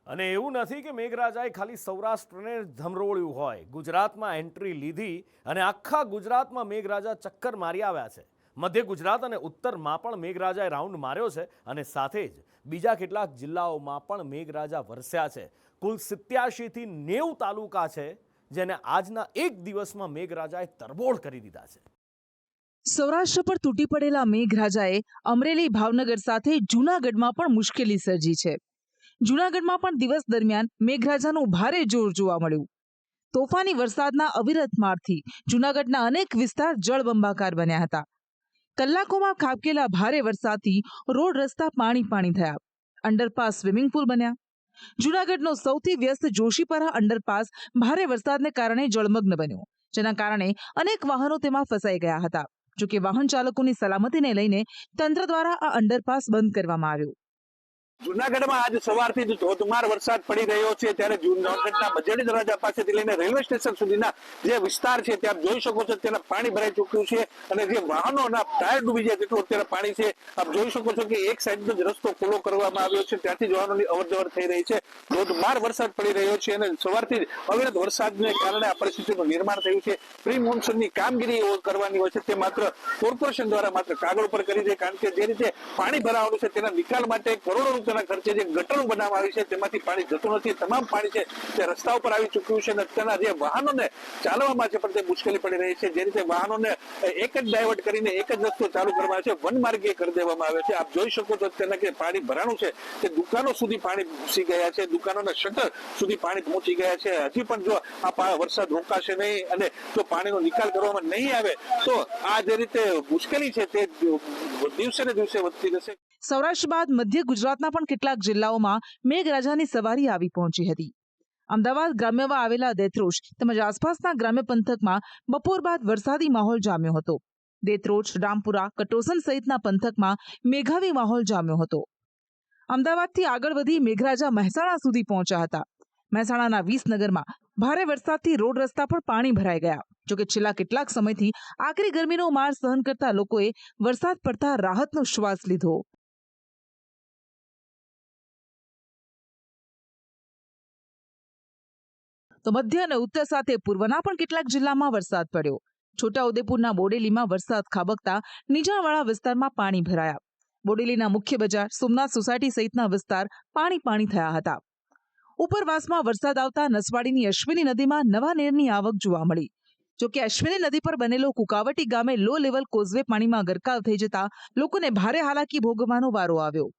અને એવું નથી કે મેઘરાજાએ ખાલી સૌરાષ્ટ્રને ધમરોળ્યું હોય. ગુજરાતમાં એન્ટ્રી લીધી અને આખા ગુજરાતમાં મેઘરાજા ચક્કર મારી આવ્યા છે. મધ્ય ગુજરાત અને ઉત્તરમાં પણ મેઘરાજાએ રાઉન્ડ માર્યો છે અને સાથે જ બીજા કેટલાક જિલ્લાઓમાં પણ મેઘરાજા વરસ્યા છે. કુલ 87 થી 90 તાલુકા છે જેને આજના એક દિવસમાં મેઘરાજાએ તરબોળ કરી દીધા છે. સૌરાષ્ટ્ર પર તૂટી પડેલા મેઘરાજાએ અમરેલી, ભાવનગર સાથે જૂનાગઢમાં પણ મુશ્કેલી સર્જી છે. જૂનાગઢમાં પણ દિવસ દરમિયાન મેઘરાજાનું ભારે જોર જોવા મળ્યું. તોફાની વરસાદના અવિરત મારથી જૂનાગઢના અનેક વિસ્તાર જળબંબાકાર બન્યા હતા. કલાકોમાં ખાબકેલા ભારે વરસાદથી રોડ રસ્તા પાણી થયા. અંડરપાસ સ્વિમિંગ પુલ બન્યા. જૂનાગઢનો સૌથી વ્યસ્ત જોશીપરા અંડરપાસ ભારે વરસાદને કારણે જળમગ્ન બન્યો, જેના કારણે અનેક વાહનો તેમાં ફસાઈ ગયા હતા. જોકે વાહન ચાલકોની સલામતીને લઈને તંત્ર દ્વારા આ અંડરપાસ બંધ કરવામાં આવ્યો. જૂનાગઢમાં આજ સવારથી જ ધોધમાર વરસાદ પડી રહ્યો છે, ત્યારે જૂનાગઢના બજેડી દરવાજા પાસેથી લઈને રેલવે સ્ટેશન સુધીના જે વિસ્તાર છે ત્યાં જોઈ શકો છો ત્યાં પાણી ભરાઈ ચૂક્યું છે અને જે વાહનોના ટાયર ડૂબી જાય તેટલું અત્યારે પાણી છે. આપ જોઈ શકો છો કે એક સાઈડનો જ રસ્તો ખુલ્લો કરવામાં આવ્યો છે, ત્યાંથી જ વાહનોની અવરજવર થઈ રહી છે. ધોધમાર વરસાદ પડી રહ્યો છે અને સવારથી જ અવિરત વરસાદને કારણે આ પરિસ્થિતિનું નિર્માણ થયું છે. પ્રી મોન્સૂનની કામગીરી કરવાની હોય છે તે માત્ર કોર્પોરેશન દ્વારા માત્ર કાગળ પર કરી છે, કારણ કે જે રીતે પાણી ભરાવાનું છે તેના નિકાલ માટે કરોડો રૂપિયાના ખર્ચે જે ગટરો બનાવવામાં આવી છે તેમાંથી પાણી જતું નથી. તમામ પાણી છે તે રસ્તા ઉપર આવી ચૂક્યું છે અને અત્યારના જે વાહનોને ચાલવામાં છે પણ તે મુશ્કેલી પડી રહી છે. જે રીતે વાહનોને એક જ ડાયવર્ટ કરીને એક જ રસ્તો ચાલુ કરવામાં આવે છે, વન માર્ગે કરી દેવામાં આવે છે. આપ જોઈ શકો છો અત્યારના કે પાણી ભરાણું છે તે દુકાનો સુધી પાણી ઘૂસી ગયા છે, દુકાનોના શટર સુધી પાણી પહોંચી ગયા છે. હજી પણ જો આ વરસાદ રોકાશે નહીં અને જો પાણીનો નિકાલ કરવામાં નહીં આવે તો આ જે રીતે મુશ્કેલી છે તે દિવસે ને દિવસે વધતી જશે. સૌરાષ્ટ્ર બાદ મધ્ય ગુજરાતના પણ કેટલાક જિલ્લાઓમાં મેઘરાજાની સવારી આવી પહોંચી હતી. અમદાવાદ ગ્રામ્યમાં આવેલા દેત્રોજ તેમજ આસપાસના ગ્રામ્ય પંથકમાં બપોર બાદ વરસાદી માહોલ જામ્યો હતો. દેત્રોજ, રામપુરા, કટોસન સહિતના પંથકમાં મેઘાવી માહોલ જામ્યો હતો. અમદાવાદથી આગળ વધી મેઘરાજા મહેસાણા સુધી પહોંચ્યા હતા. મહેસાણાના વિસનગરમાં ભારે વરસાદથી રોડ રસ્તા પર પાણી ભરાઈ ગયા. જોકે છેલ્લા કેટલાક સમયથી આકરી ગરમીનો માર સહન કરતા લોકોએ વરસાદ પડતા રાહતનો શ્વાસ લીધો. તો મધ્ય અને ઉત્તર સાથે પૂર્વના પણ કેટલાક જિલ્લામાં વરસાદ પડ્યો. છોટાઉદેપુરના બોડેલીમાં વરસાદ ખાબકતા નીચાણવાળા વિસ્તારમાં પાણી ભરાયા. બોડેલીના મુખ્ય બજાર, સોમનાથ સોસાયટી સહિતના વિસ્તાર પાણી થયા હતા. ઉપરવાસમાં વરસાદ આવતા નસવાડીની અશ્વિની નદીમાં નવા નીરની આવક જોવા મળી. જોકે અશ્વિની નદી પર બનેલો કુકાવટી ગામે લો લેવલ કોઝવે પાણીમાં ગરકાવ થઈ જતા લોકોને ભારે હાલાકી ભોગવવાનો વારો આવ્યો.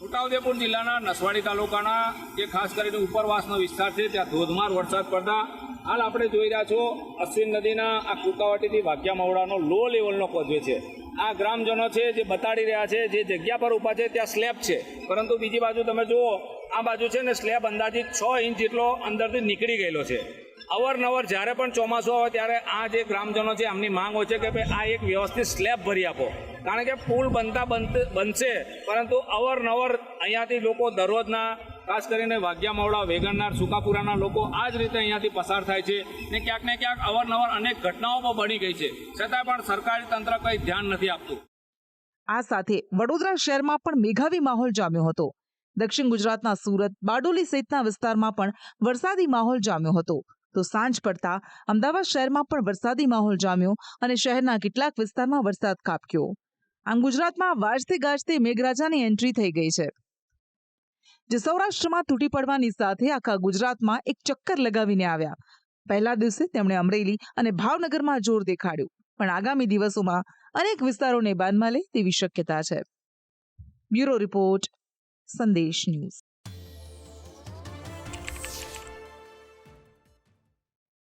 છોટાઉદેપુર જિલ્લાના નસવાડી તાલુકાના જે ખાસ કરીને ઉપરવાસનો વિસ્તાર છે ત્યાં ધોધમાર વરસાદ પડતા હાલ આપણે જોઈ રહ્યા છો અશ્વિન નદીના આ કુકાવટીથી વાઘિયા મવડાનો લો લેવલનો કોઝવે છે. આ ગ્રામજનો છે જે બતાડી રહ્યા છે જે જગ્યા પર ઊભા છે ત્યાં સ્લેબ છે, પરંતુ બીજી બાજુ તમે જુઓ આ બાજુ છે ને સ્લેબ અંદાજિત 6 ઇંચ જેટલો અંદરથી નીકળી ગયેલો છે. અવારનવાર જ્યારે પણ ચોમાસું આવે ત્યારે આ જે ગ્રામજનો છે એમની માંગ હોય છે કે ભાઈ આ એક વ્યવસ્થિત સ્લેબ ભરી આપો, કારણ કે પુલ બનશે પરંતુ અવારનવાર અહીંયાથી લોકો દરરોજના ખાસ કરીને વાઘિયા મવડા, વેગણનાર, સુકાપુરાના લોકો આ જ રીતે અહીંયાથી પસાર થાય છે ને ક્યાંક અવારનવાર અનેક ઘટનાઓ પણ બની ગઈ છે, છતાં પણ સરકારી તંત્ર કંઈ ધ્યાન નથી આપતું. આ સાથે વડોદરા શહેરમાં પણ મેઘાવી માહોલ જામ્યો હતો. દક્ષિણ ગુજરાતના સુરત, બારડોલી સહિતના વિસ્તારમાં પણ વરસાદી માહોલ જામ્યો હતો. તો સાંજ પડતા અમદાવાદ શહેરમાં પણ વરસાદી માહોલ જામ્યો અને શહેરના કેટલાક વિસ્તારમાં વરસાદ ખાબક્યો. આમ ગુજરાતમાં વાજતે ગાજતે મેઘરાજાની એન્ટ્રી થઈ ગઈ છે, જે સૌરાષ્ટ્રમાં તૂટી પડવાની સાથે આખા ગુજરાતમાં એક ચક્કર લગાવીને આવ્યા. પહેલા દિવસે તેમણે અમરેલી અને ભાવનગરમાં જોર દેખાડ્યું, પણ આગામી દિવસોમાં અનેક વિસ્તારોને બાનમાં લે તેવી શક્યતા છે. બ્યુરો રિપોર્ટ, સંદેશ ન્યૂઝ.